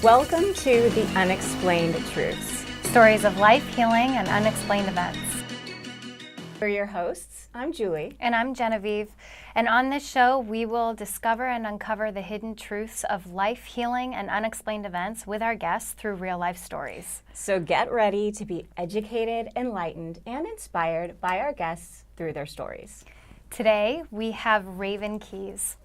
Welcome to the Unexplained Truths. Stories of life, healing, and unexplained events. We're your hosts. I'm Julie. And I'm Genevieve. And on this show, we will discover and uncover the hidden truths of life, healing, and unexplained events with our guests through real life stories. So get ready to be educated, enlightened, and inspired by our guests through their stories. Today, we have Raven Keys.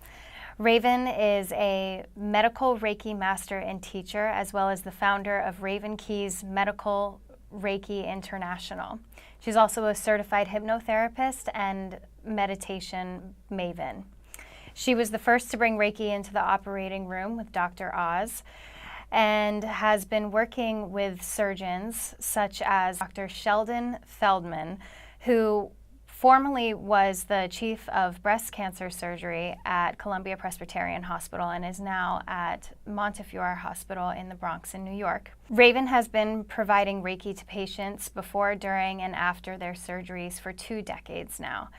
Raven is a medical Reiki Master and teacher, as well as the founder of Raven Keys Medical Reiki International. She's also a certified hypnotherapist and meditation maven. She was the first to bring Reiki into the operating room with Dr. Oz and has been working with surgeons such as Dr. Sheldon Feldman, who formerly was the chief of breast cancer surgery at Columbia Presbyterian Hospital and is now at Montefiore Hospital in the Bronx in New York. Raven has been providing Reiki to patients before, during, and after their surgeries for 2 decades now.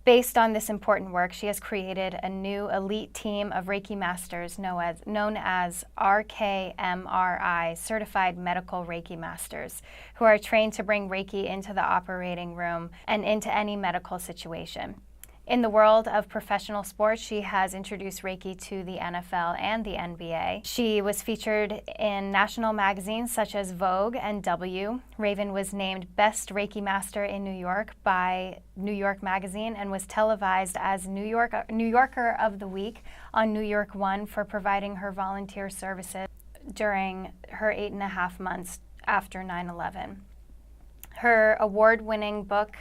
Based on this important work, she has created a new elite team of Reiki Masters known as RKMRI, Certified Medical Reiki Masters, who are trained to bring Reiki into the operating room and into any medical situation. In the world of professional sports, she has introduced Reiki to the NFL and the NBA. She was featured in national magazines such as Vogue and W. Raven was named Best Reiki Master in New York by New York Magazine and was televised as New Yorker of the Week on New York One for providing her volunteer services during her 8.5 months after 9/11. Her award-winning book,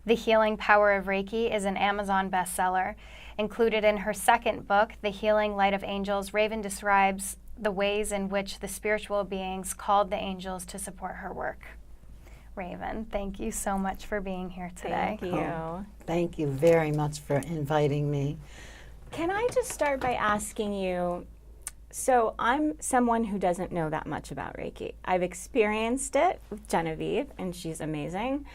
The Healing Power of Reiki, is an Amazon bestseller. Included in her second book, The Healing Light of Angels, Raven describes the ways in which the spiritual beings called the angels to support her work. Raven, thank you so much for being here today. Thank you. Thank you very much for inviting me. Can I just start by asking you, so I'm someone who doesn't know that much about Reiki. I've experienced it with Genevieve, and she's amazing.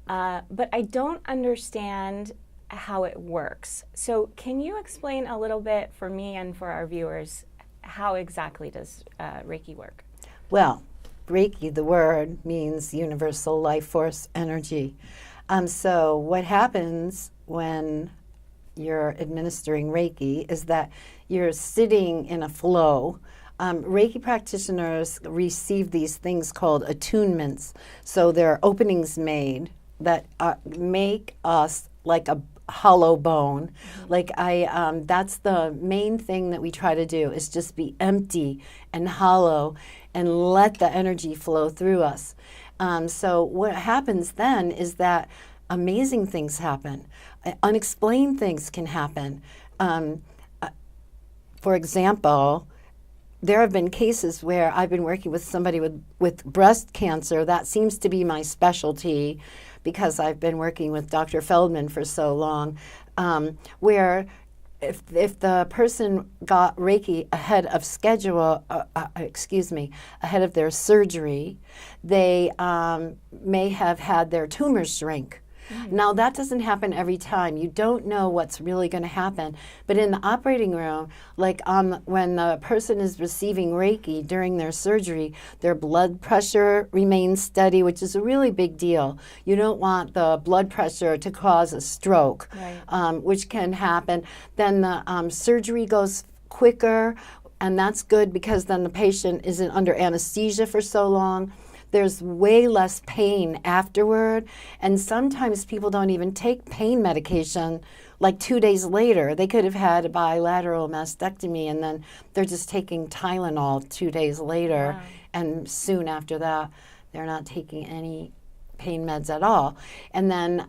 But I don't understand how it works. So can you explain a little bit for me and for our viewers, how exactly does Reiki work? Well, Reiki, the word, means universal life force energy. So what happens when you're administering Reiki is that you're sitting in a flow. Reiki practitioners receive these things called attunements. So there are openings made that make us like a hollow bone. Mm-hmm. That's the main thing that we try to do, is just be empty and hollow and let the energy flow through us. So what happens then is that amazing things happen. Unexplained things can happen. For example, there have been cases where I've been working with somebody with breast cancer. That seems to be my specialty because I've been working with Dr. Feldman for so long, where if the person got Reiki ahead of schedule, ahead of their surgery, they may have had their tumors shrink. Now, that doesn't happen every time. You don't know what's really going to happen. But in the operating room, when the person is receiving Reiki during their surgery, their blood pressure remains steady, which is a really big deal. You don't want the blood pressure to cause a stroke, right. Which can happen. Then the surgery goes quicker, and that's good because then the patient isn't under anesthesia for so long. There's way less pain afterward, and sometimes people don't even take pain medication like 2 days later. They could have had a bilateral mastectomy, and then they're just taking Tylenol 2 days later, wow. And soon after that, they're not taking any pain meds at all. And then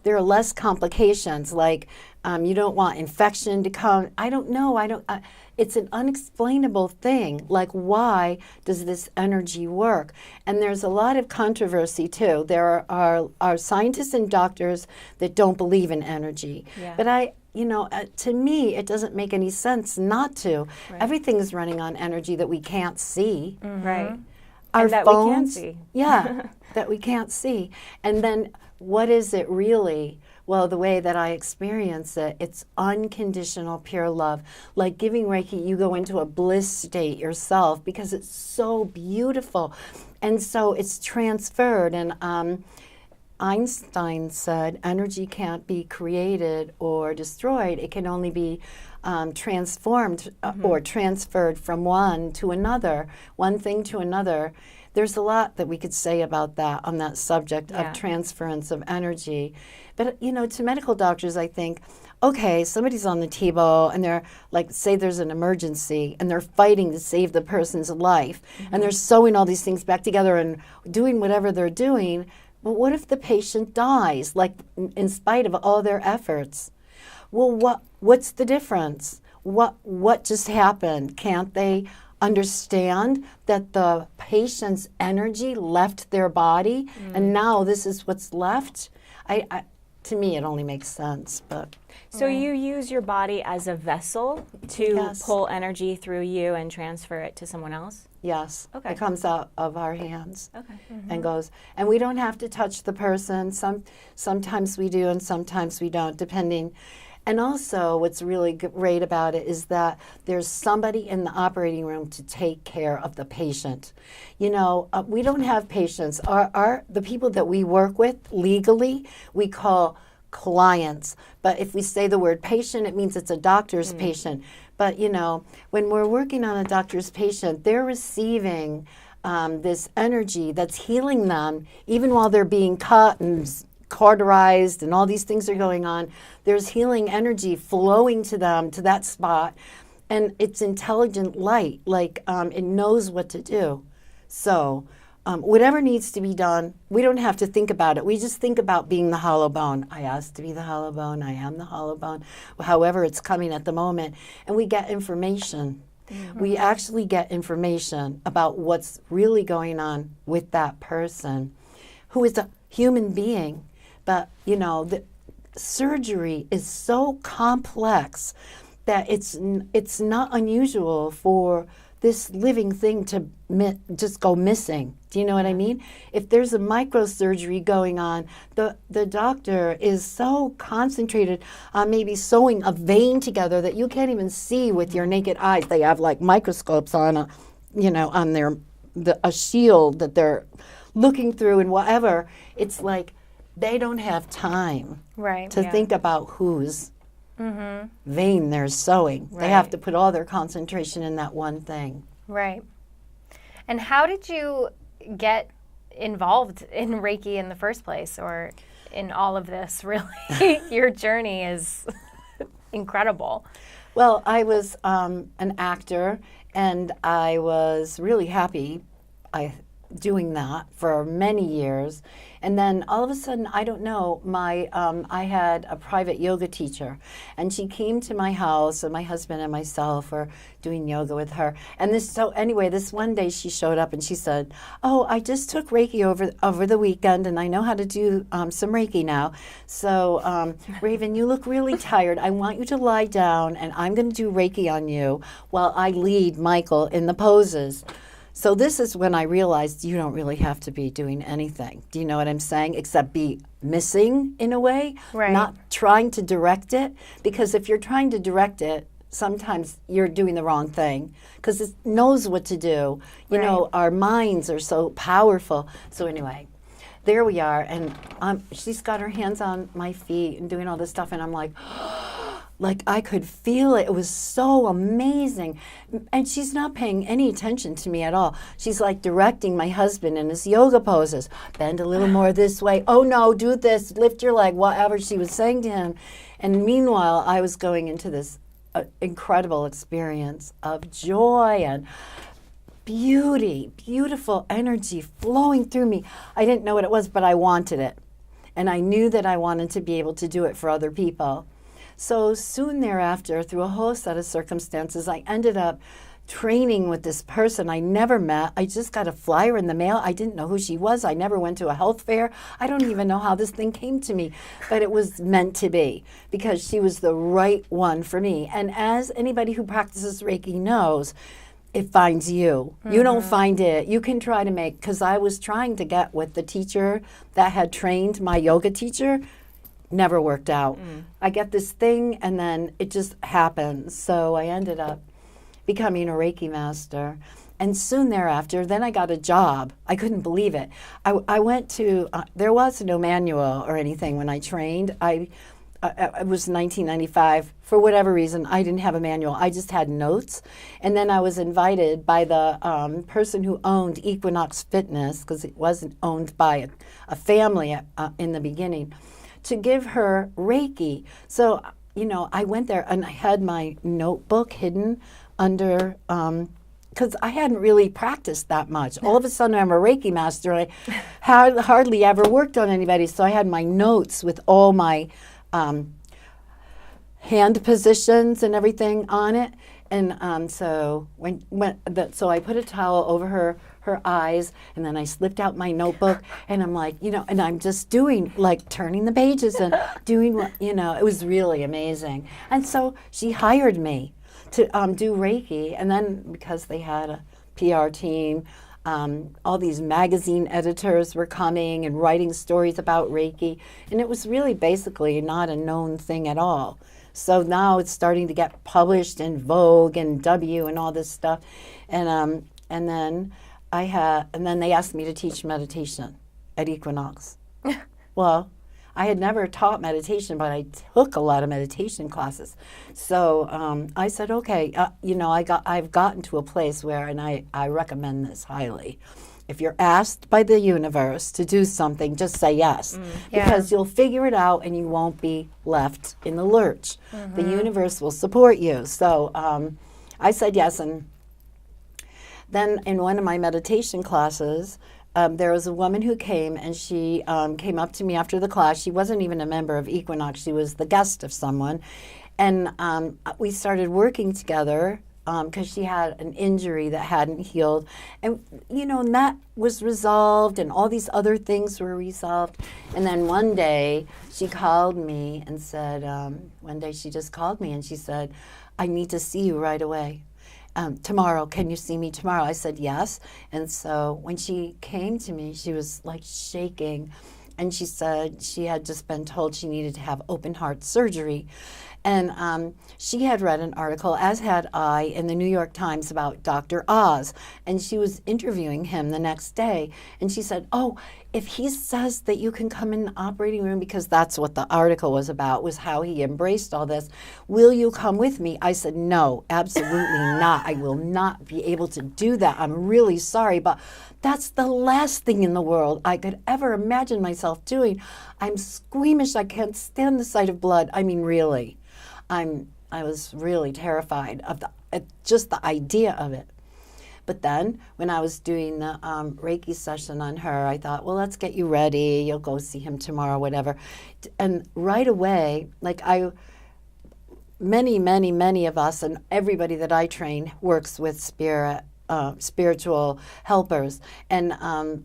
there are less complications, like you don't want infection to come. I don't know. It's an unexplainable thing. Like, why does this energy work? And there's a lot of controversy, too. There are scientists and doctors that don't believe in energy. Yeah. But to me, it doesn't make any sense not to. Right. Everything is running on energy that we can't see. Mm-hmm. Right. Our that phones, we can't see. Yeah, that we can't see. And then what is it really? Well, the way that I experience it, it's unconditional, pure love. Like giving Reiki, you go into a bliss state yourself because it's so beautiful. And so it's transferred. And Einstein said energy can't be created or destroyed. It can only be transformed or transferred from one to another, one thing to another. There's a lot that we could say about that on that subject of transference of energy. But, you know, to medical doctors, I think, okay, somebody's on the table and they're like, say there's an emergency and they're fighting to save the person's life and they're sewing all these things back together and doing whatever they're doing. But what if the patient dies, like in spite of all their efforts? Well, what's the difference? What just happened? Can't they understand that the patient's energy left their body and now this is what's left? To me, it only makes sense. But So you use your body as a vessel to pull energy through you and transfer it to someone else? yes, Okay. it comes out of our hands. Okay. And goes, and we don't have to touch the person. Sometimes we do and sometimes we don't, depending. And also what's really great about it is that there's somebody in the operating room to take care of the patient. You know, we don't have patients. The people that we work with legally, we call clients. But if we say the word patient, it means it's a doctor's patient. But, you know, when we're working on a doctor's patient, they're receiving this energy that's healing them even while they're being cut and cauterized and all these things are going on. There's healing energy flowing to them, to that spot. And it's intelligent light, like it knows what to do. So whatever needs to be done, we don't have to think about it. We just think about being the hollow bone. I asked to be the hollow bone. I am the hollow bone. However it's coming at the moment. And we get information. We actually get information about what's really going on with that person who is a human being. But, you know, the surgery is so complex that it's not unusual for this living thing to just go missing. Do you know what I mean? If there's a microsurgery going on, the doctor is so concentrated on maybe sewing a vein together that you can't even see with your naked eyes. They have like microscopes on, on a shield that they're looking through and whatever. It's like they don't have time to think about whose vein they're sewing. They have to put all their concentration in that one thing. Right. And how did you get involved in Reiki in the first place, or in all of this, really? Your journey is incredible. Well, I was an actor, and I was really happy doing that for many years. And then all of a sudden, I don't know, I had a private yoga teacher, and she came to my house, and my husband and myself were doing yoga with her. And this one day she showed up and she said, "Oh, I just took Reiki over the weekend, and I know how to do some Reiki now. So, Raven, you look really tired. I want you to lie down, and I'm going to do Reiki on you while I lead Michael in the poses." So this is when I realized you don't really have to be doing anything. Do you know what I'm saying? Except be missing in a way, not trying to direct it. Because if you're trying to direct it, sometimes you're doing the wrong thing because it knows what to do. You know, our minds are so powerful. So anyway, there we are. And she's got her hands on my feet and doing all this stuff. And I'm like, like I could feel it. It was so amazing. And she's not paying any attention to me at all. She's like directing my husband in his yoga poses. Bend a little more this way. Oh no, do this, lift your leg, whatever she was saying to him. And meanwhile, I was going into this incredible experience of joy and beauty, beautiful energy flowing through me. I didn't know what it was, but I wanted it. And I knew that I wanted to be able to do it for other people. So soon thereafter, through a whole set of circumstances, I ended up training with this person I never met. I just got a flyer in the mail. I didn't know who she was. I never went to a health fair. I don't even know how this thing came to me, but it was meant to be because she was the right one for me. And as anybody who practices Reiki knows, it finds you. You don't find it. You can try to because I was trying to get with the teacher that had trained my yoga teacher. never worked out. I get this thing and then it just happens. So I ended up becoming a Reiki master. And soon thereafter, then I got a job. I couldn't believe it. I went to, there was no manual or anything when I trained. It was 1995. For whatever reason, I didn't have a manual. I just had notes. And then I was invited by the person who owned Equinox Fitness, because it wasn't owned by a family in the beginning, to give her Reiki. So, I went there and I had my notebook hidden under, because I hadn't really practiced that much. All of a sudden, I'm a Reiki master. I had hardly ever worked on anybody, so I had my notes with all my hand positions and everything on it. And so so I put a towel over her eyes, and then I slipped out my notebook, and I'm like, and I'm just doing, like, turning the pages and doing what, it was really amazing. And so she hired me to do Reiki, and then because they had a PR team, all these magazine editors were coming and writing stories about Reiki, and it was really basically not a known thing at all. So now it's starting to get published in Vogue and W and all this stuff, and then they asked me to teach meditation at Equinox. Well, I had never taught meditation, but I took a lot of meditation classes. So I said, okay, I've gotten to a place where, and I recommend this highly. If you're asked by the universe to do something, just say yes, because you'll figure it out and you won't be left in the lurch. The universe will support you. So I said yes, and then in one of my meditation classes, there was a woman who came, and she came up to me after the class. She wasn't even a member of Equinox. She was the guest of someone. And we started working together because she had an injury that hadn't healed. And, and that was resolved, and all these other things were resolved. And then one day she called me and said, one day she just called me and she said, I need to see you right away. Tomorrow, can you see me tomorrow? I said yes. And so when she came to me, she was like shaking, and she said she had just been told she needed to have open heart surgery. And she had read an article, as had I, in the New York Times about Dr. Oz. And she was interviewing him the next day. And she said, oh, if he says that you can come in the operating room, because that's what the article was about, was how he embraced all this, will you come with me? I said, no, absolutely not. I will not be able to do that. I'm really sorry, but that's the last thing in the world I could ever imagine myself doing. I'm squeamish. I can't stand the sight of blood. I mean, really. I was really terrified of just the idea of it. But then when I was doing the Reiki session on her, I thought, well, let's get you ready. You'll go see him tomorrow, whatever. And right away, many of us, and everybody that I train works with spiritual helpers. And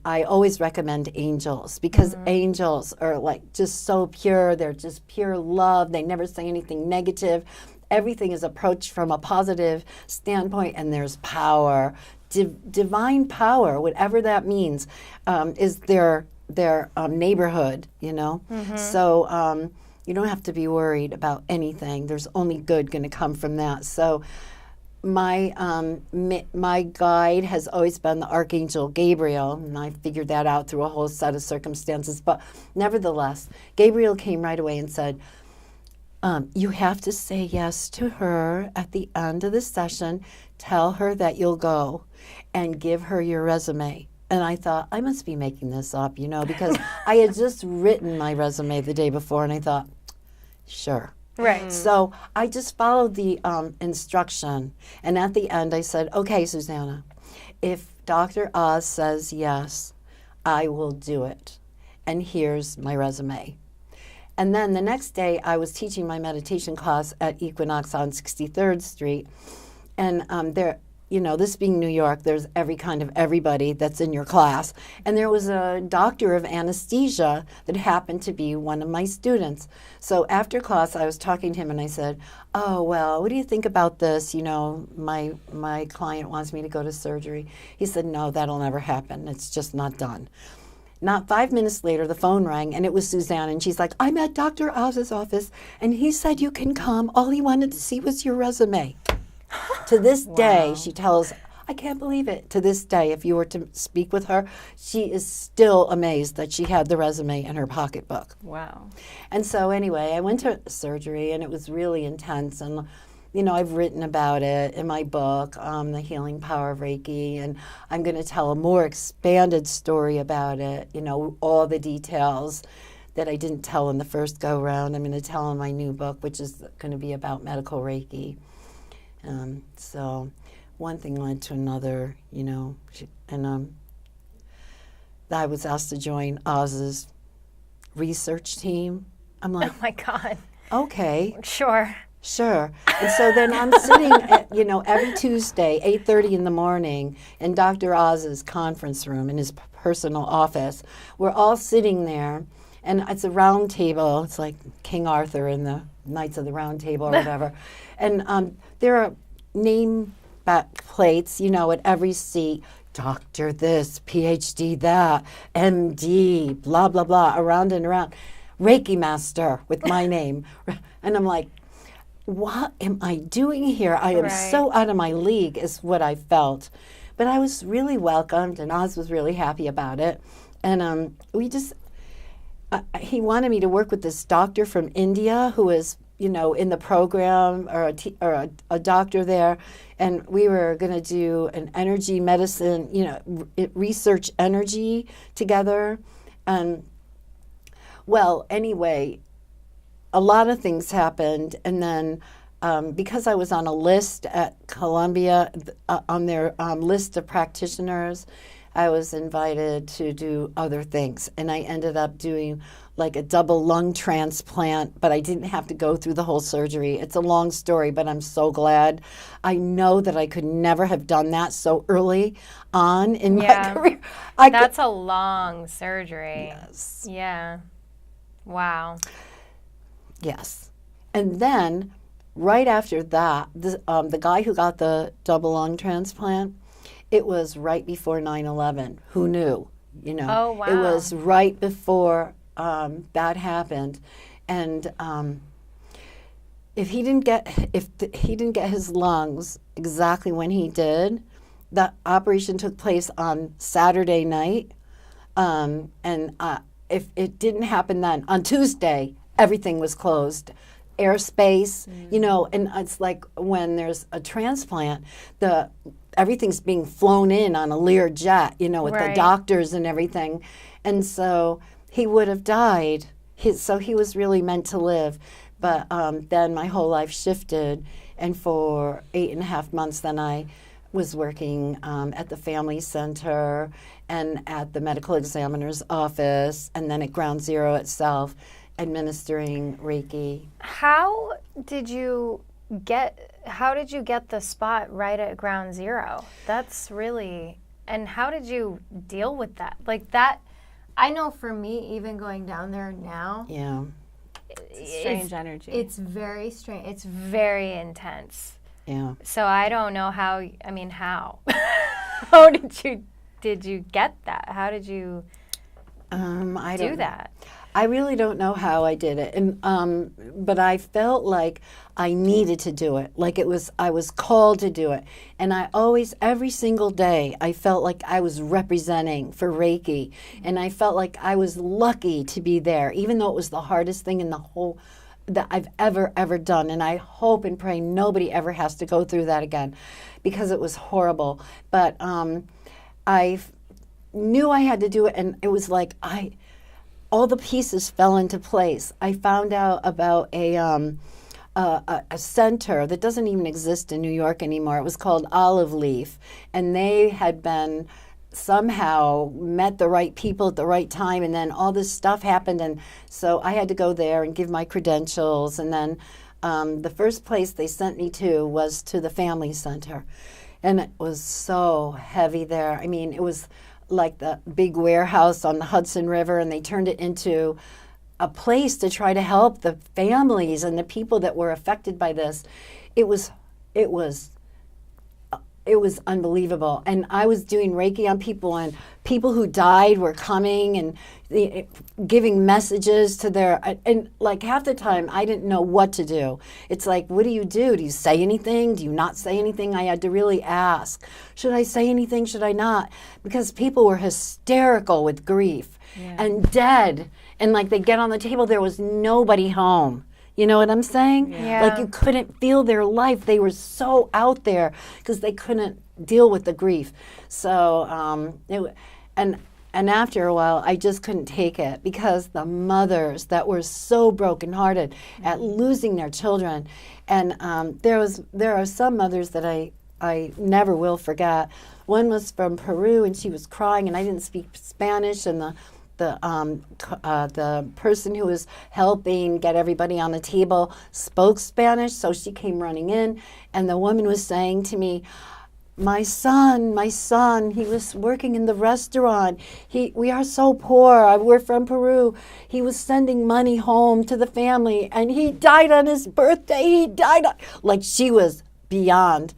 I always recommend angels, because angels are like just so pure. They're just pure love. They never say anything negative. Everything is approached from a positive standpoint, and there's power. Divine power, whatever that means, is their neighborhood, So you don't have to be worried about anything. There's only good going to come from that. So my guide has always been the Archangel Gabriel, and I figured that out through a whole set of circumstances. But nevertheless, Gabriel came right away and said, you have to say yes to her at the end of the session. Tell her that you'll go and give her your resume. And I thought, I must be making this up, because I had just written my resume the day before, and I thought, sure. Right. So I just followed the instruction. And at the end, I said, okay, Susanna, if Dr. Oz says yes, I will do it. And here's my resume. And then the next day, I was teaching my meditation class at Equinox on 63rd Street. And this being New York, there's every kind of everybody that's in your class. And there was a doctor of anesthesia that happened to be one of my students. So after class, I was talking to him and I said, oh, well, what do you think about this? My client wants me to go to surgery. He said, no, that'll never happen. It's just not done. Not 5 minutes later, the phone rang, and it was Suzanne, and she's like, I'm at Dr. Oz's office, and he said you can come. All he wanted to see was your resume. To this day, she tells, I can't believe it. To this day, if you were to speak with her, she is still amazed that she had the resume in her pocketbook. Wow. And so anyway, I went to surgery, and it was really intense. And, you know, I've written about it in my book, The Healing Power of Reiki, and I'm going to tell a more expanded story about it, you know, all the details that I didn't tell in the first go-round. I'm going to tell in my new book, which is going to be about medical Reiki. So one thing led to another, you know, and I was asked to join Oz's research team. I'm like, Oh my God. okay. Sure. Sure. And so then I'm sitting at, you know, every Tuesday, 8:30 in the morning, in Dr. Oz's conference room in his personal office. We're all sitting there, and it's a round table. It's like King Arthur in the Knights of the Round Table or whatever. And there are name plates, you know, at every seat. Doctor this, PhD that, MD, blah, blah, blah, around and around. Reiki Master with my name. And I'm like, what am I doing here? I am so out of my league is what I felt. But I was really welcomed, and Oz was really happy about it. And we just, he wanted me to work with this doctor from India who was, you know, in the program, or a doctor there. And we were going to do an energy medicine, you know, research energy together. Well, anyway, a lot of things happened, and then because I was on a list at Columbia, on their list of practitioners, I was invited to do other things, and I ended up doing like a double lung transplant, but I didn't have to go through the whole surgery. It's a long story, but I'm so glad. I know that I could never have done that so early on in my career. That's a long surgery. Yes. Yeah. Wow. Yes. And then right after that, the guy who got the double lung transplant, it was right before 9/11. Who knew? You know, Oh, wow. It was right before that happened. And if he didn't get his lungs exactly when he did, the operation took place on Saturday night. And if it didn't happen then, on Tuesday, everything was closed. Airspace, you know, and it's like when there's a transplant, everything's being flown in on a Lear jet, you know, with the doctors and everything. And so he would have died. So he was really meant to live. But then my whole life shifted, and for 8.5 months then I was working at the Family Center and at the medical examiner's office, and then at Ground Zero itself, administering Reiki. How did you get the spot right at Ground Zero? That's really, and how did you deal with that? Like that, I know for me, even going down there now, Yeah. Strange energy. It's very strange. It's very intense. Yeah. So I don't know how, I mean, how? How did you get that? How did you I do don't that? I really don't know how I did it, and but I felt like I needed to do it. Like I was called to do it, and I always, every single day, I felt like I was representing for Reiki, and I felt like I was lucky to be there, even though it was the hardest thing in the whole that I've ever done. And I hope and pray nobody ever has to go through that again, because it was horrible. But I knew I had to do it, and it was like all the pieces fell into place. I found out about a center that doesn't even exist in New York anymore. It was called Olive Leaf, and they had been somehow met the right people at the right time, and then all this stuff happened, and so I had to go there and give my credentials. And then the first place they sent me to was to the Family Center, and it was so heavy there. I mean, it was like the big warehouse on the Hudson River, and they turned it into a place to try to help the families and the people that were affected by this. It was it was unbelievable. And I was doing Reiki on people, and people who died were coming and giving messages to their, and like half the time I didn't know what to do. It's like, what do? Do you say anything? Do you not say anything? I had to really ask, should I say anything? Should I not? Because people were hysterical with grief and dead. And like they get on the table, there was nobody home. You know what I'm saying? Yeah. Like you couldn't feel their life. They were so out there because they couldn't deal with the grief. So, and after a while, I just couldn't take it because the mothers that were so brokenhearted at losing their children. And there are some mothers that I never will forget. One was from Peru, and she was crying, and I didn't speak Spanish, and the person who was helping get everybody on the table spoke Spanish, so she came running in, and the woman was saying to me, my son, he was working in the restaurant. We are so poor. We're from Peru. He was sending money home to the family, and he died on his birthday. Like she was beyond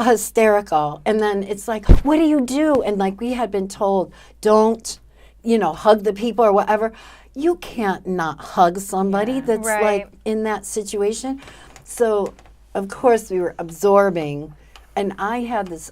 hysterical. And then it's like, what do you do? And like we had been told, don't, hug the people or whatever. You can't not hug somebody that's like in that situation. So, of course, we were absorbing. And I had this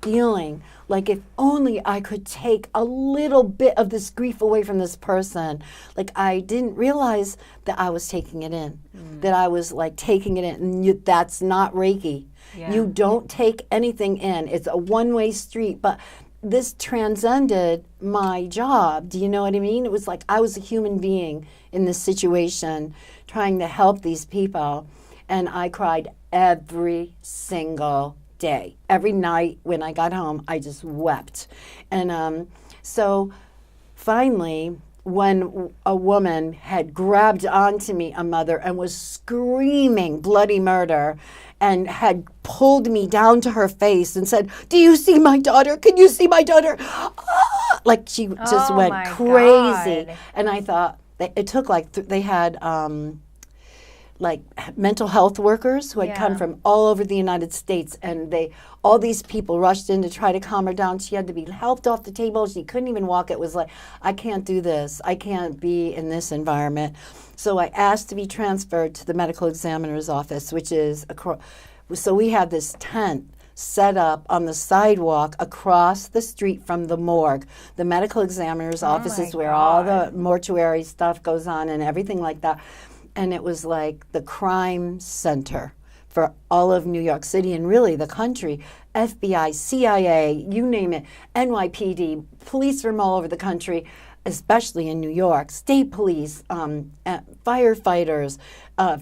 feeling like if only I could take a little bit of this grief away from this person. Like I didn't realize that I was taking it in, that I was like taking it in. And that's not Reiki. Yeah. You don't take anything in. It's a one-way street. But this transcended my job. Do you know what I mean? It was like I was a human being in this situation trying to help these people. And I cried every single day. Every night when I got home, I just wept. And so finally, when a woman had grabbed onto me, a mother, and was screaming bloody murder and had pulled me down to her face and said, do you see my daughter? Can you see my daughter? Ah! Like she just went crazy. God. And I thought, it took like, they had like mental health workers who had come from all over the United States, and all these people rushed in to try to calm her down. She had to be helped off the table. She couldn't even walk. It was like, I can't do this. I can't be in this environment. So I asked to be transferred to the medical examiner's office, which is so we had this tent set up on the sidewalk across the street from the morgue. The medical examiner's office is where all the mortuary stuff goes on and everything like that. And it was like the crime center for all of New York City and really the country. FBI, CIA, you name it, NYPD, police from all over the country, especially in New York, state police, firefighters,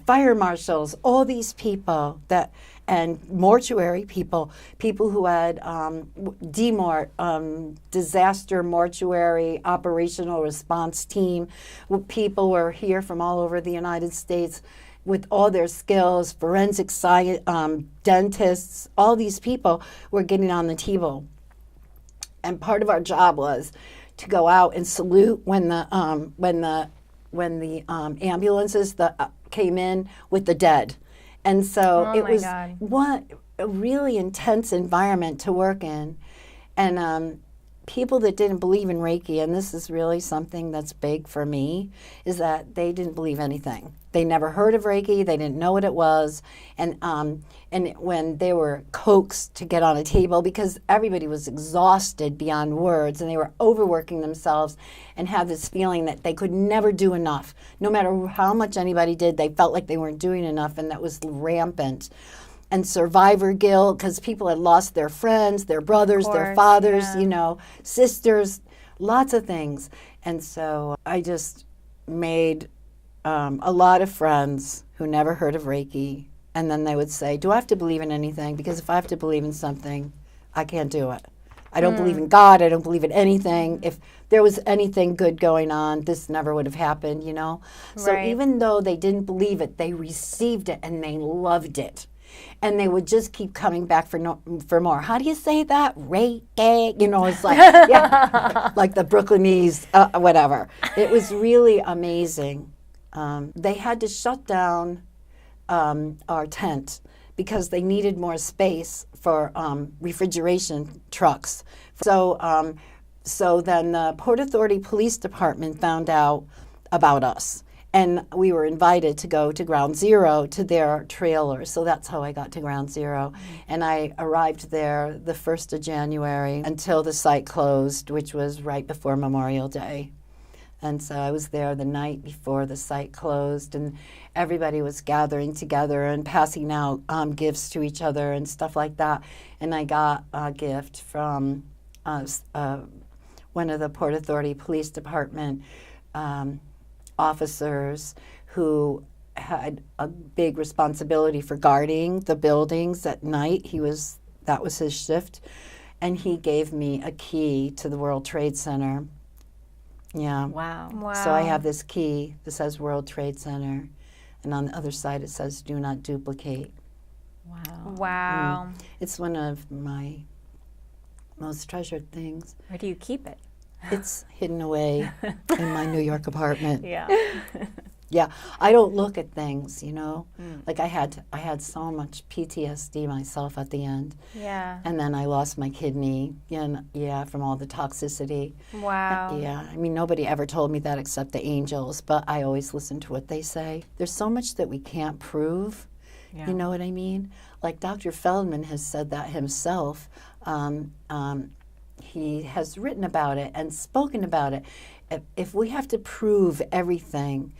fire marshals, all these people and mortuary people who had DMORT, disaster mortuary operational response team. People were here from all over the United States with all their skills, forensic science, dentists, all these people were getting on the table. And part of our job was to go out and salute when the ambulances came in with the dead. And so it was a really intense environment to work in. And people that didn't believe in Reiki, and this is really something that's big for me, is that they didn't believe anything. They never heard of Reiki. They didn't know what it was. And when they were coaxed to get on a table, because everybody was exhausted beyond words, and they were overworking themselves and had this feeling that they could never do enough. No matter how much anybody did, they felt like they weren't doing enough, and that was rampant. And survivor guilt, because people had lost their friends, their brothers, their fathers, sisters, lots of things. And so I just made a lot of friends who never heard of Reiki. And then they would say, do I have to believe in anything? Because if I have to believe in something, I can't do it. I don't believe in God. I don't believe in anything. If there was anything good going on, this never would have happened, So even though they didn't believe it, they received it and they loved it. And they would just keep coming back for more. How do you say that? Reiki? It's like, like the Brooklynese, whatever. It was really amazing. They had to shut down our tent because they needed more space for refrigeration trucks. So then the Port Authority Police Department found out about us. And we were invited to go to Ground Zero to their trailer. So that's how I got to Ground Zero. And I arrived there the 1st of January until the site closed, which was right before Memorial Day. And so I was there the night before the site closed, and everybody was gathering together and passing out gifts to each other and stuff like that. And I got a gift from one of the Port Authority Police Department officers who had a big responsibility for guarding the buildings at night. That was his shift, and he gave me a key to the World Trade Center. Yeah. Wow. So I have this key that says World Trade Center, and on the other side it says "Do not duplicate." Wow. Wow. It's one of my most treasured things. Where do you keep it? It's hidden away in my New York apartment. Yeah. Yeah, I don't look at things, you know. Like I had so much PTSD myself at the end, Yeah. and then I lost my kidney, from all the toxicity. Wow. Yeah, I mean, nobody ever told me that except the angels, but I always listen to what they say. There's so much that we can't prove. Yeah. You know what I mean? Like Dr. Feldman has said that himself. He has written about it and spoken about it. If we have to prove everything,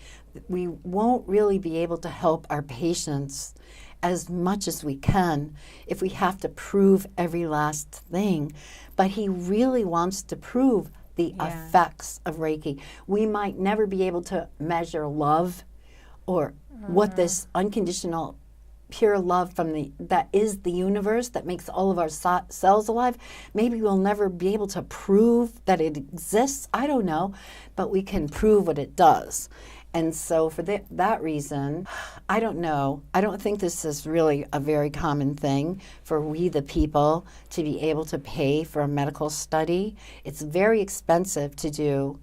we won't really be able to help our patients as much as we can if we have to prove every last thing. But he really wants to prove the effects of Reiki. We might never be able to measure love or what this unconditional pure love that is the universe that makes all of our cells alive. Maybe we'll never be able to prove that it exists. I don't know, but we can prove what it does. And so for that reason, I don't know. I don't think this is really a very common thing for we the people to be able to pay for a medical study. It's very expensive to do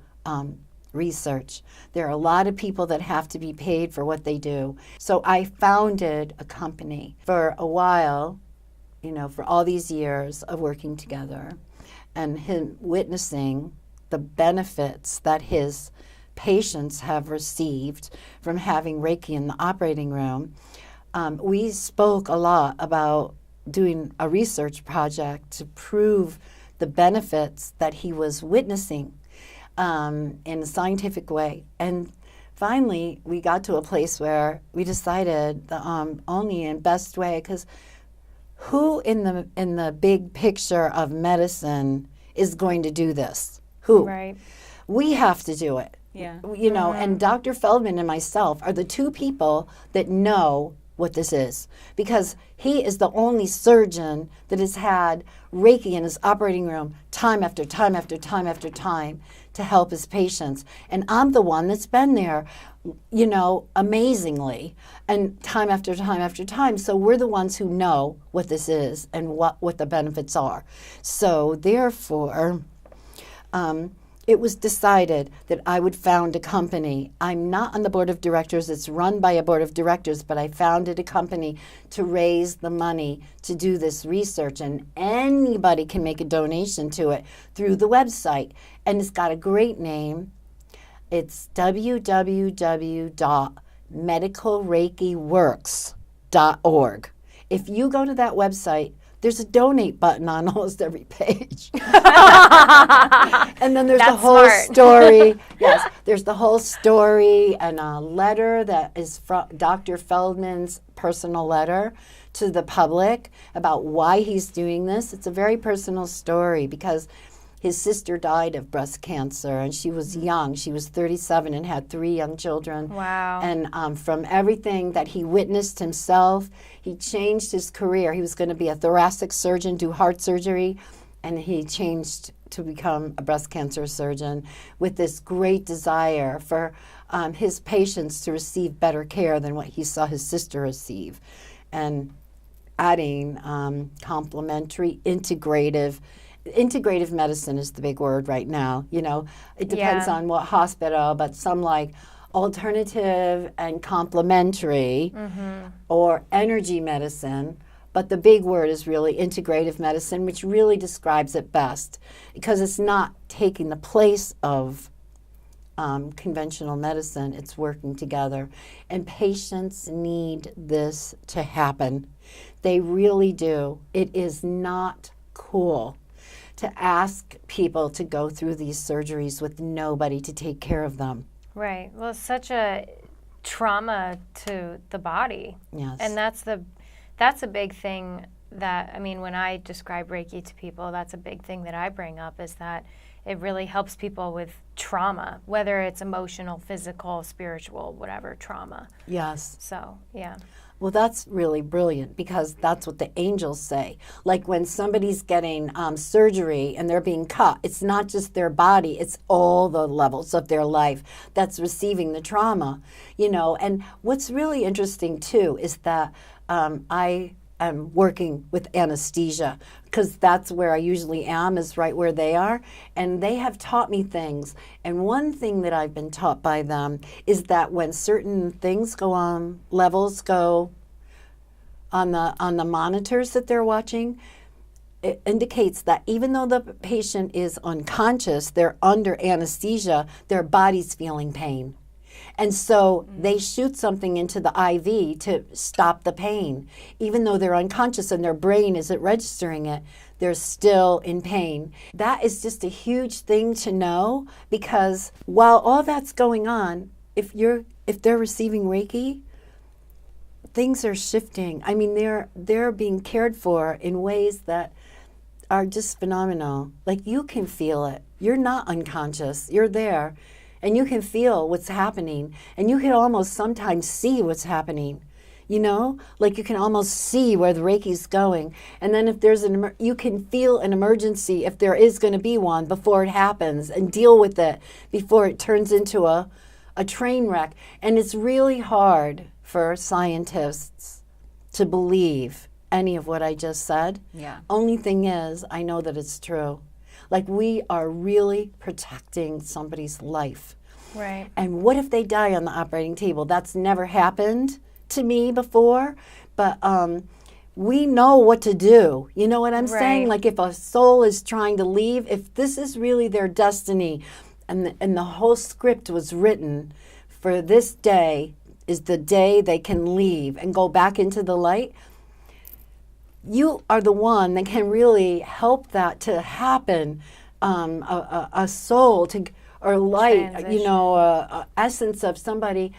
research. There are a lot of people that have to be paid for what they do. So I founded a company for a while, for all these years of working together and him witnessing the benefits that his patients have received from having Reiki in the operating room. We spoke a lot about doing a research project to prove the benefits that he was witnessing in a scientific way. And finally, we got to a place where we decided the only and best way, because who in the big picture of medicine is going to do this? Who? Right. We have to do it. Yeah. And Dr. Feldman and myself are the two people that know what this is, because he is the only surgeon that has had Reiki in his operating room time after time after time after time to help his patients. And I'm the one that's been there, amazingly, and time after time after time. So we're the ones who know what this is and what the benefits are. So therefore, it was decided that I would found a company. I'm not on the board of directors. It's run by a board of directors, but I founded a company to raise the money to do this research, and anybody can make a donation to it through the website. And it's got a great name. It's www.medicalreikiworks.org. If you go to that website, there's a donate button on almost every page. And then there's the whole smart. story. Yes, there's the whole story and a letter that is from Dr. Feldman's personal letter to the public about why he's doing this. It's a very personal story because his sister died of breast cancer, and she was young. She was 37 and had 3 young children. Wow. And from everything that he witnessed himself, he changed his career. He was going to be a thoracic surgeon, do heart surgery, and he changed to become a breast cancer surgeon with this great desire for his patients to receive better care than what he saw his sister receive. And adding complementary, integrative medicine is the big word right now. It depends on what hospital, but some like alternative and complementary or energy medicine. But the big word is really integrative medicine, which really describes it best because it's not taking the place of conventional medicine. It's working together. And patients need this to happen. They really do. It is not cool to ask people to go through these surgeries with nobody to take care of them. Right. Well, it's such a trauma to the body. Yes. And that's a big thing that, I mean, when I describe Reiki to people, that's a big thing that I bring up is that it really helps people with trauma, whether it's emotional, physical, spiritual, whatever trauma. Yes. So, yeah. Well, that's really brilliant because that's what the angels say. Like when somebody's getting surgery and they're being cut, it's not just their body, it's all the levels of their life that's receiving the trauma, you know. And what's really interesting too is that I am working with anesthesia because that's where I usually am, is right where they are. And they have taught me things. And one thing that I've been taught by them is that when certain things go on, levels go on the monitors that they're watching, it indicates that even though the patient is unconscious, they're under anesthesia, their body's feeling pain. And so they shoot something into the IV to stop the pain. Even though they're unconscious and their brain isn't registering it, they're still in pain. That is just a huge thing to know because while all that's going on, if they're receiving Reiki, things are shifting. I mean, they're being cared for in ways that are just phenomenal. Like you can feel it. You're not unconscious. You're there. And you can feel what's happening, and you can almost sometimes see what's happening, you know? Like you can almost see where the Reiki's going. And then if there's you can feel an emergency if there is going to be one before it happens and deal with it before it turns into a train wreck. And it's really hard for scientists to believe any of what I just said. Yeah. Only thing is, I know that it's true. Like we are really protecting somebody's life. Right. And what if they die on the operating table? That's never happened to me before, but we know what to do. You know what I'm saying? Like if a soul is trying to leave, if this is really their destiny and the whole script was written for this day is the day they can leave and go back into the light, you are the one that can really help that to happen, a soul to, or light, Transition. you know, a essence of somebody.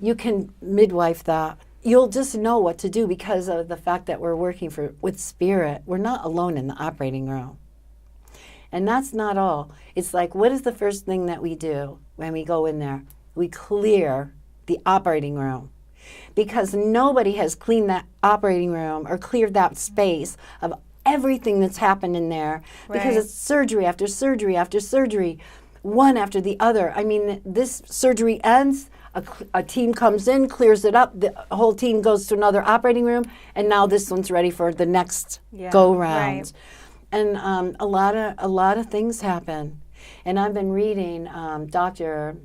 You can midwife that. You'll just know what to do because of the fact that we're working with spirit. We're not alone in the operating room. And that's not all. It's like, what is the first thing that we do when we go in there? We clear the operating room. Because nobody has cleaned that operating room or cleared that space of everything that's happened in there. Because it's surgery after surgery after surgery, one after the other. I mean, this surgery ends, a team comes in, clears it up, the whole team goes to another operating room, and now this one's ready for the next go-round. Right. And a lot of things happen. And I've been reading MD,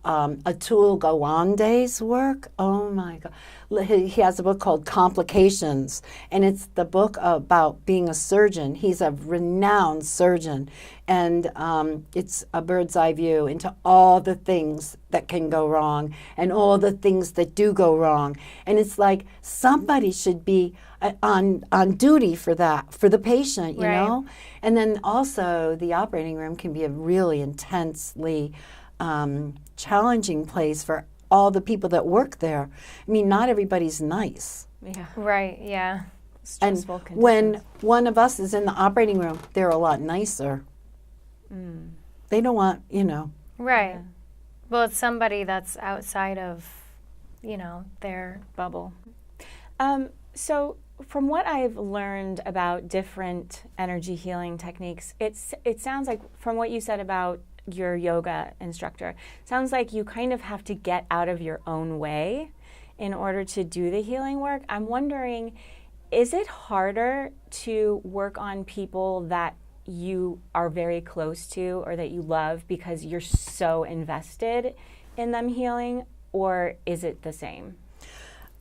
Atul Gawande's work. Oh my God. He has a book called Complications, and it's the book about being a surgeon. He's a renowned surgeon, and it's a bird's eye view into all the things that can go wrong and all the things that do go wrong. And it's like somebody should be on duty for that, for the patient, you know? And then also the operating room can be a really intensely challenging place for all the people that work there. I mean, not everybody's nice. Yeah. Right, yeah. And Stressful conditions. when one of us is in the operating room, they're a lot nicer. They don't want, you know. Right. Well, it's somebody that's outside of, their Bubble. So from what I've learned about different energy healing techniques, it sounds like from what you said about your yoga instructor, sounds like you kind of have to get out of your own way in order to do the healing work. I'm wondering, is it harder to work on people that you are very close to or that you love because you're so invested in them healing, or is it the same?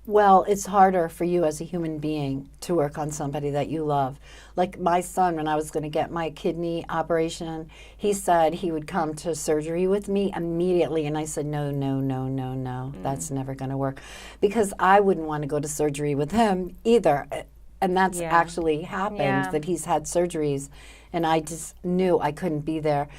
Well, it's harder for you as a human being to work on somebody that you love. Like my son, when I was going to get my kidney operation, he said he would come to surgery with me immediately. And I said, no, no, no, no, no, that's never going to work. Because I wouldn't want to go to surgery with him either. And that's actually happened, that he's had surgeries. And I just knew I couldn't be there.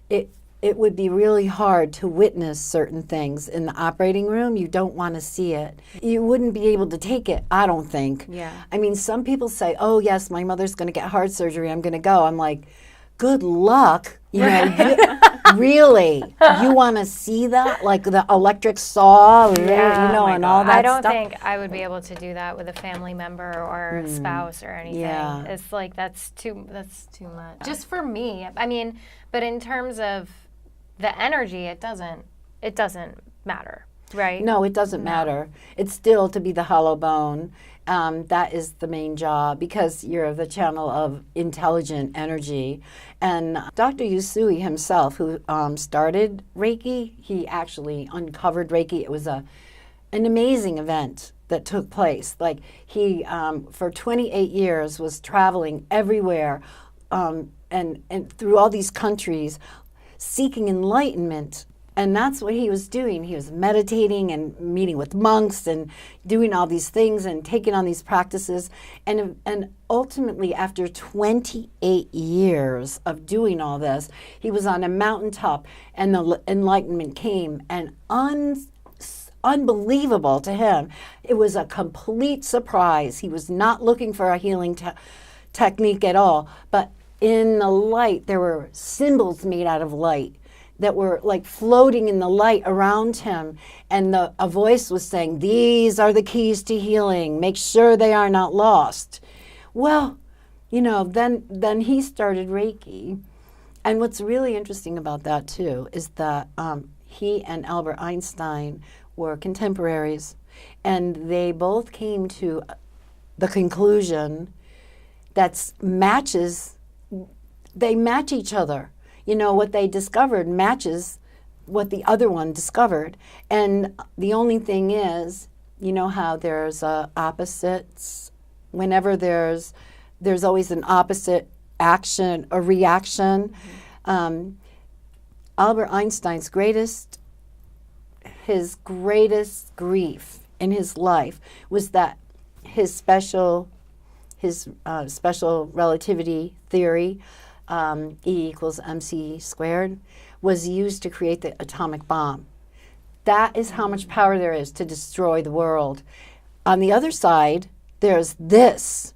It would be really hard to witness certain things in the operating room. You don't want to see it. You wouldn't be able to take it, I don't think. Yeah. I mean, some people say, oh, yes, my mother's going to get heart surgery. I'm going to go. I'm like, good luck. You know, really? You want to see that? Like the electric saw, you know, and all that I don't stuff? think I would be able to do that with a family member or a spouse or anything. Yeah. It's like that's too much. Just for me. I mean, but in terms of the energy, it doesn't matter, right? No, it doesn't matter. It's still to be the hollow bone. That is the main job because you're the channel of intelligent energy. And Dr. Usui himself, who started Reiki, he actually uncovered Reiki. It was an amazing event that took place. Like he, for 28 years, was traveling everywhere and through all these countries, seeking enlightenment. And that's what he was doing. He was meditating and meeting with monks and doing all these things and taking on these practices. And ultimately, after 28 years of doing all this, he was on a mountaintop and the enlightenment came. And unbelievable to him, it was a complete surprise. He was not looking for a healing technique at all. But in the light, there were symbols made out of light that were like floating in the light around him. And a voice was saying, these are the keys to healing. Make sure they are not lost. Well, you know, then he started Reiki. And what's really interesting about that, too, is that he and Albert Einstein were contemporaries. And they both came to the conclusion that they match each other. You know, what they discovered matches what the other one discovered. And the only thing is, you know how there's opposites? Whenever there's always an opposite action or reaction. Mm-hmm. Albert Einstein's greatest grief in his life was that his special relativity theory, E equals mc squared, was used to create the atomic bomb. That is how much power there is to destroy the world. On the other side, there's this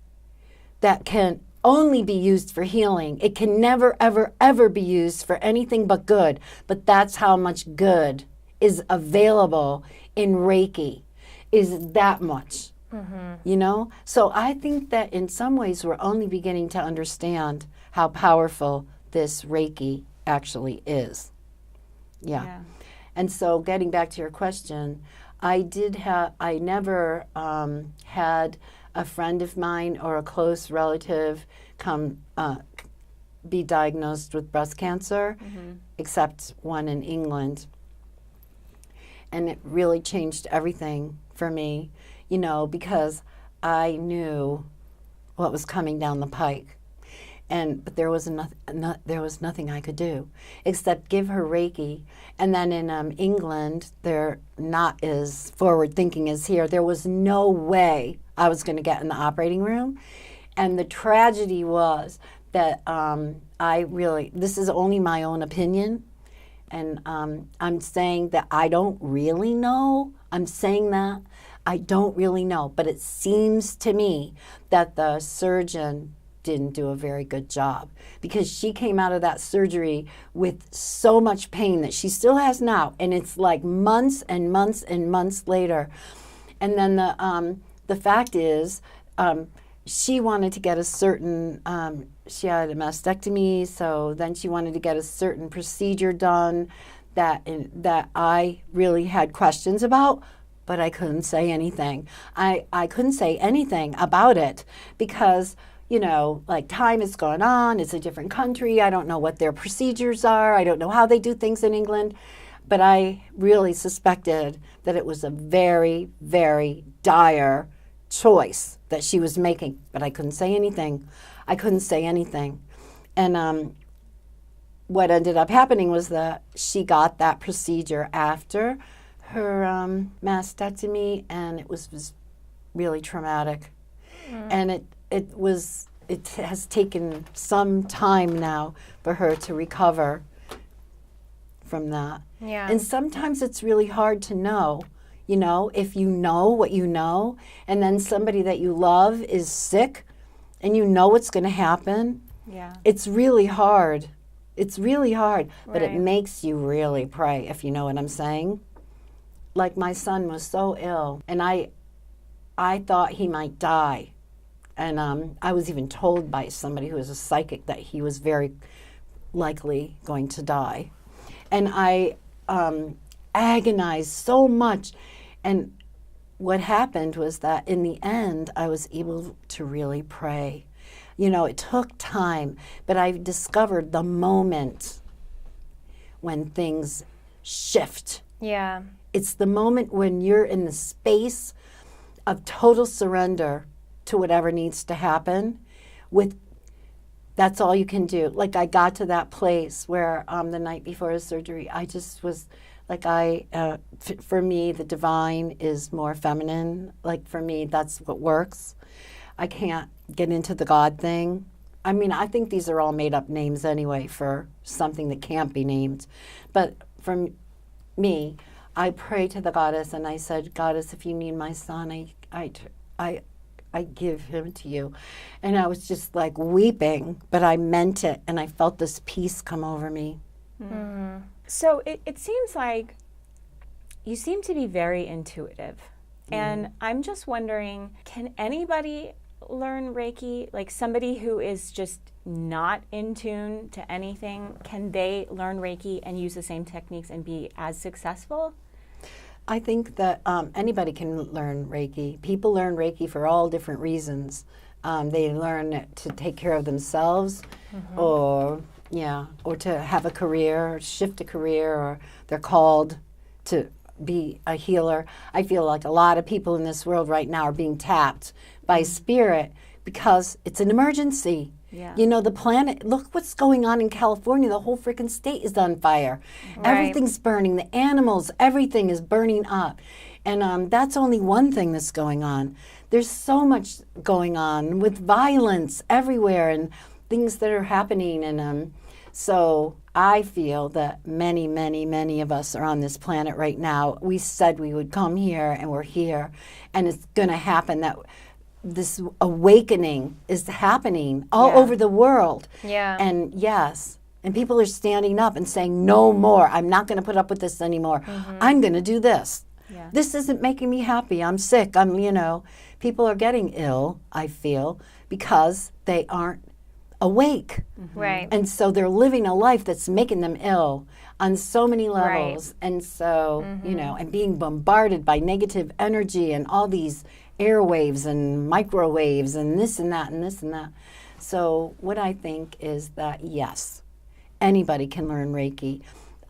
that can only be used for healing. It can never, ever, ever be used for anything but good. But that's how much good is available in Reiki, is that much. Mm-hmm. You know? So I think that in some ways we're only beginning to understand how powerful this Reiki actually is. Yeah. And so getting back to your question, I never had a friend of mine or a close relative be diagnosed with breast cancer, except one in England. And it really changed everything for me, you know, because I knew what was coming down the pike. But there was nothing I could do except give her Reiki. And then in England, they're not as forward thinking as here. There was no way I was going to get in the operating room. And the tragedy was that this is only my own opinion. And I'm saying that I don't really know. I'm saying that I don't really know. But it seems to me that the surgeon didn't do a very good job, because she came out of that surgery with so much pain that she still has now, and it's like months and months and months later. And then the fact is, she wanted to get a certain, she had a mastectomy, so then she wanted to get a certain procedure done that I really had questions about, but I couldn't say anything. I couldn't say anything about it because, you know, like time has gone on, it's a different country, I don't know what their procedures are, I don't know how they do things in England, but I really suspected that it was a very, very dire choice that she was making, but I couldn't say anything. I couldn't say anything. And what ended up happening was that she got that procedure after her mastectomy, and it was really traumatic. And it has taken some time now for her to recover from that. Yeah. And sometimes it's really hard to know, you know, if you know what you know, and then somebody that you love is sick, and you know what's going to happen. Yeah. It's really hard. It's really hard, but it Right. makes you really pray, if you know what I'm saying. Like my son was so ill, and I thought he might die. And I was even told by somebody who was a psychic that he was very likely going to die. And I agonized so much. And what happened was that in the end, I was able to really pray. You know, it took time, but I discovered the moment when things shift. Yeah. It's the moment when you're in the space of total surrender to whatever needs to happen. That's all you can do. Like I got to that place where the night before his surgery, I just was like, for me, the divine is more feminine. Like for me, that's what works. I can't get into the God thing. I mean, I think these are all made up names anyway for something that can't be named. But for me, I prayed to the goddess and I said, Goddess, if you need my son, I give him to you. And I was just like weeping, but I meant it. And I felt this peace come over me. Mm-hmm. So it seems like you seem to be very intuitive. And I'm just wondering, can anybody learn Reiki? Like somebody who is just not in tune to anything, can they learn Reiki and use the same techniques and be as successful? I think that anybody can learn Reiki. People learn Reiki for all different reasons. They learn it to take care of themselves, or to have a career, or shift a career, or they're called to be a healer. I feel like a lot of people in this world right now are being tapped by spirit because it's an emergency. Yeah. You know, the planet, look what's going on in California. The whole freaking state is on fire. Right. Everything's burning. The animals, everything is burning up. And that's only one thing that's going on. There's so much going on with violence everywhere and things that are happening. And so I feel that many, many, many of us are on this planet right now. We said we would come here, and we're here. And it's going to happen that this awakening is happening all over the world. Yeah. And yes, and people are standing up and saying, no more. I'm not going to put up with this anymore. I'm going to do this. Yeah. This isn't making me happy. I'm sick. People are getting ill, I feel, because they aren't awake. Right. And so they're living a life that's making them ill on so many levels. And so, and being bombarded by negative energy and all these airwaves and microwaves and this and that and this and that. So what I think is that, yes, anybody can learn Reiki.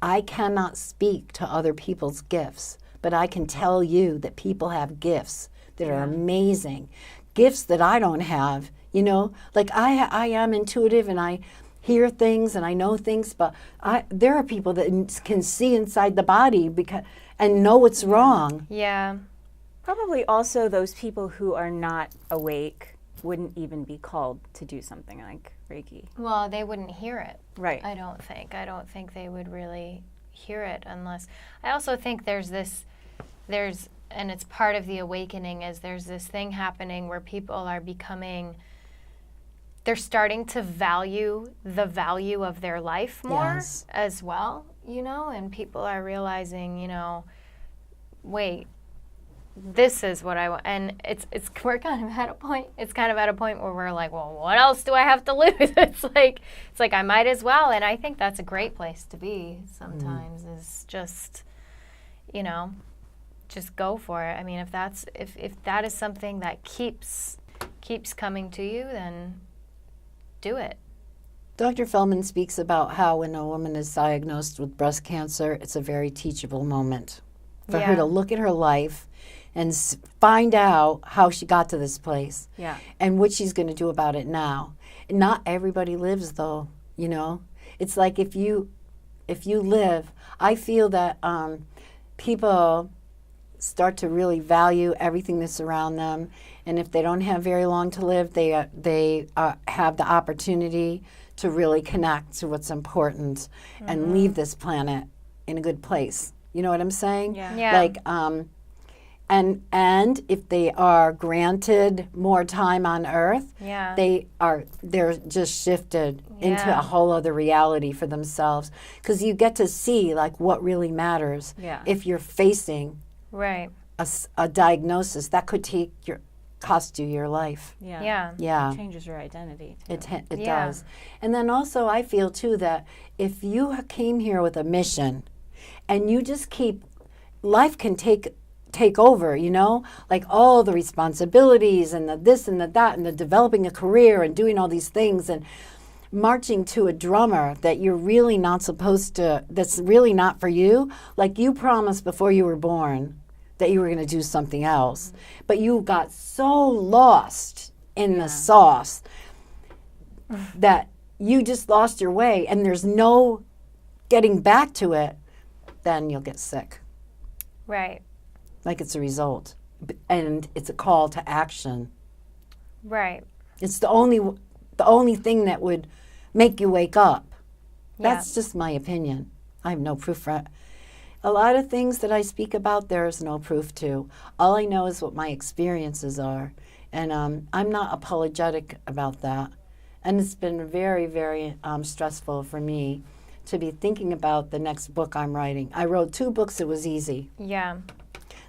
I cannot speak to other people's gifts, but I can tell you that people have gifts that are amazing, gifts that I don't have. You know, like I am intuitive and I hear things and I know things, but there are people that can see inside the body and know what's wrong. Yeah. Probably also those people who are not awake wouldn't even be called to do something like Reiki. Well, they wouldn't hear it. Right. I don't think they would really hear it unless. I also think and it's part of the awakening, is there's this thing happening where people are they're starting to value the value of their life more Yes. as well, and people are realizing, wait, this is what I want. And we're kind of at a point where we're like, well, what else do I have to lose? It's like I might as well. And I think that's a great place to be sometimes, is just, just go for it. I mean, if that is something that keeps coming to you, then do it. Dr. Feldman speaks about how when a woman is diagnosed with breast cancer, it's a very teachable moment for her Yeah. to look at her life and find out how she got to this place Yeah. and what she's going to do about it now. And not everybody lives, though, you know. It's like if you live, I feel that people start to really value everything that's around them, and if they don't have very long to live, they have the opportunity to really connect to what's important and leave this planet in a good place. You know what I'm saying? Yeah. Yeah. Like, and if they are granted more time on Earth, Yeah. they're just shifted into Yeah. a whole other reality for themselves, because you get to see like what really matters. Yeah. If you're facing Right. a diagnosis that could cost you your life. Yeah. Yeah. Yeah. It changes your identity. Too. It Yeah. does. And then also I feel too that if you came here with a mission and you just life can take over, you know, like all the responsibilities and the this and the that and the developing a career and doing all these things and marching to a drummer that you're really not supposed to, that's really not for you. Like you promised before you were born that you were going to do something else, but you got so lost in the sauce that you just lost your way and there's no getting back to it, then you'll get sick. Right. Like it's a result. And it's a call to action. Right. It's the only thing that would make you wake up. Yeah. That's just my opinion. I have no proof for it. A lot of things that I speak about, there is no proof to. All I know is what my experiences are. And I'm not apologetic about that. And it's been very, very stressful for me to be thinking about the next book I'm writing. I wrote 2 books, it was easy. Yeah.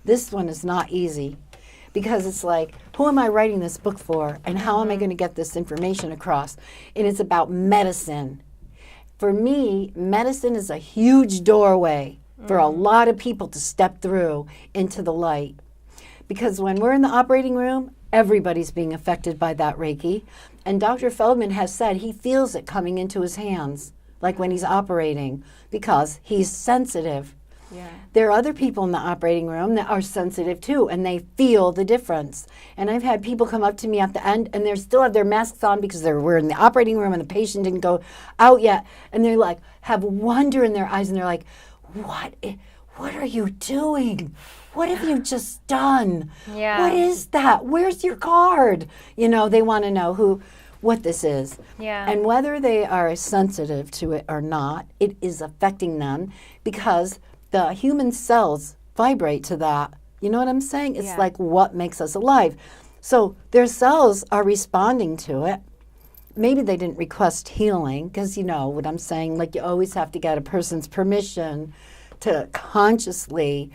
This one is not easy because it's like, who am I writing this book for and how am I going to get this information across? And it's about medicine. For me, medicine is a huge doorway for a lot of people to step through into the light. Because when we're in the operating room, everybody's being affected by that Reiki. And Dr. Feldman has said he feels it coming into his hands, like when he's operating, because he's sensitive. Yeah. There are other people in the operating room that are sensitive too, and they feel the difference. And I've had people come up to me at the end, and they still have their masks on because we're in the operating room and the patient didn't go out yet. And they're like, have wonder in their eyes, and they're like, what are you doing? What have you just done? Yeah. What is that? Where's your card? You know, they want to know what this is. Yeah. And whether they are sensitive to it or not, it is affecting them because the human cells vibrate to that. You know what I'm saying? It's Yeah. like what makes us alive. So their cells are responding to it. Maybe they didn't request healing because you know what I'm saying? Like you always have to get a person's permission to consciously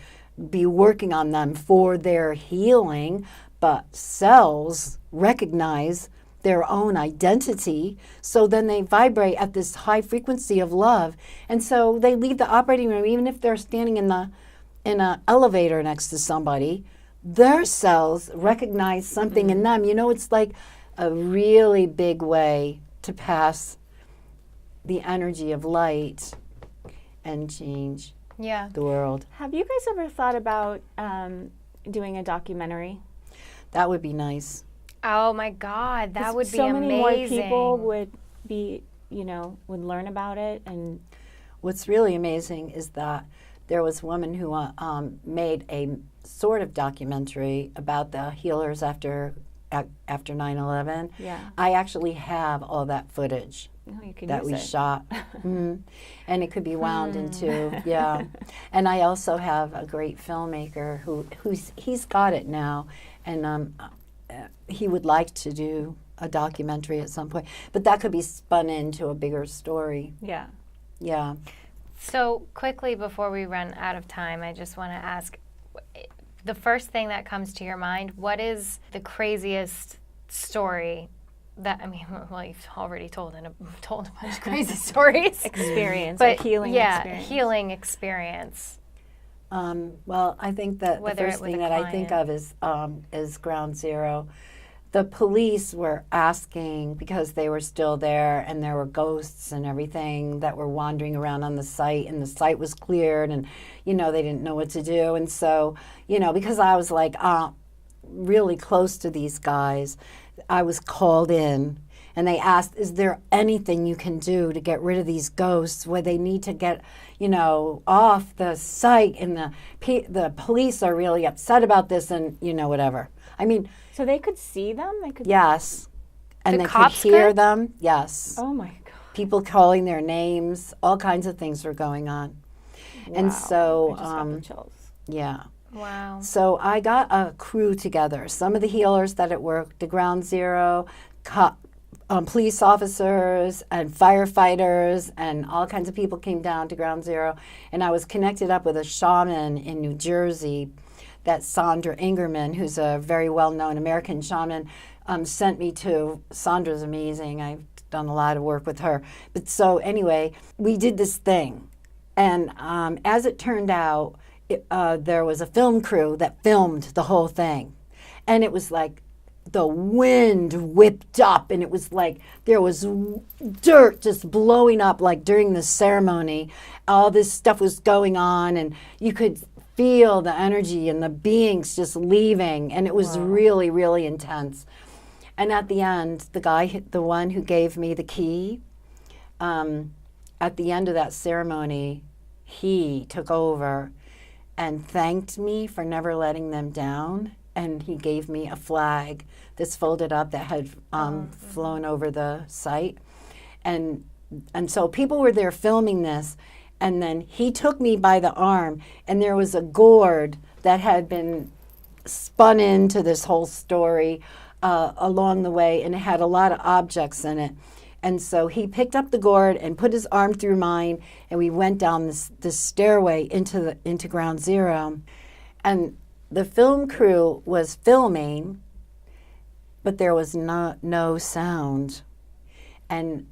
be working on them for their healing. But cells recognize their own identity, so then they vibrate at this high frequency of love, and so they leave the operating room even if they're standing in an elevator next to somebody. Their cells recognize something in them. You know, it's like a really big way to pass the energy of light and change Yeah. the world. Have you guys ever thought about doing a documentary? That would be nice. Oh my God, that 'Cause would be so amazing. many more people would would learn about it. And What's really amazing is that there was a woman who made a sort of documentary about the healers after 9/11. yeah, I actually have all that footage you can that use we it. shot. And it could be wound into, yeah. And I also have a great filmmaker he's got it now. And he would like to do a documentary at some point. But that could be spun into a bigger story. Yeah. Yeah. So quickly before we run out of time, I just want to ask, the first thing that comes to your mind, what is the craziest story that, I mean, well, you've already told a bunch of crazy stories. Experience, But healing yeah, experience. healing experience. Well, I think that Whether the it first with thing a that I think client. of is Ground Zero. the police were asking because they were still there and there were ghosts and everything that were wandering around on the site, and the site was cleared, and they didn't know what to do. And so because I was like really close to these guys, I was called in and they asked, is there anything you can do to get rid of these ghosts where they need to get off the site, and the police are really upset about this, and whatever. I mean, So they could see them? They could. yes. And The they could cops hear could? them. Yes. Oh my God. People calling their names. All kinds of things were going on. And Wow. so, I just got the chills. yeah. Wow. So I got a crew together. Some of the healers that had worked at Ground Zero, police officers and firefighters and all kinds of people came down to Ground Zero. And I was connected up with a shaman in New Jersey, that Sandra Ingerman, who's a very well-known American shaman, sent me to. Sandra's amazing. I've done a lot of work with her. But so anyway, we did this thing. And as it turned out, there was a film crew that filmed the whole thing. And it was like the wind whipped up, and it was like there was dirt just blowing up, like during the ceremony. All this stuff was going on, and you could feel the energy and the beings just leaving, and it was really, really intense. And at the end, the one who gave me the key, at the end of that ceremony, he took over and thanked me for never letting them down. And he gave me a flag that's folded up that had flown over the site. And so people were there filming this. And then he took me by the arm, and there was a gourd that had been spun into this whole story along the way, and it had a lot of objects in it. And so he picked up the gourd and put his arm through mine, and we went down this stairway into Ground Zero. And the film crew was filming, but there was no sound. And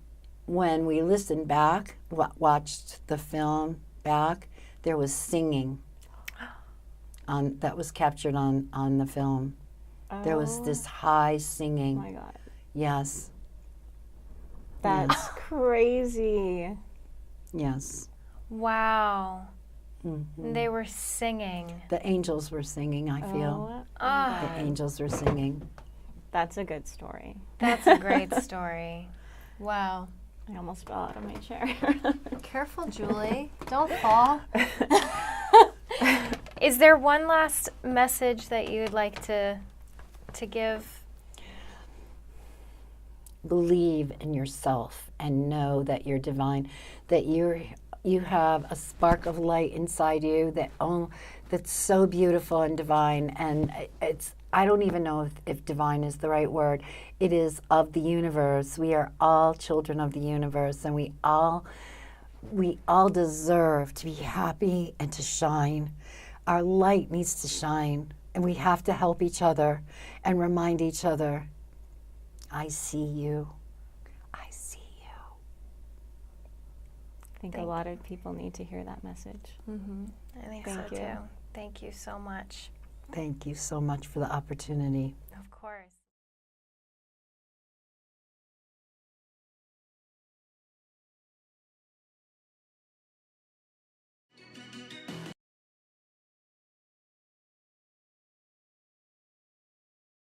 when we listened back, watched the film back, there was singing that was captured on the film. There was this high singing. Oh my God. Yes. That's crazy. Yes. Wow. Mm-hmm. They were singing. The angels were singing, I feel. The angels were singing. That's a good story. That's a great story. Wow. I almost fell out of my chair. Careful, Julie. Don't fall. Is there one last message that you would like to give? Believe in yourself and know that you're divine, that you have a spark of light inside you that's so beautiful and divine. And I don't even know if divine is the right word. It is of the universe. We are all children of the universe, and we all deserve to be happy and to shine. Our light needs to shine, and we have to help each other and remind each other, I see you. I see you. I think a lot of people need to hear that message. Mm-hmm. I think Thank so you. too. Thank you so much. Thank you so much for the opportunity. Of course.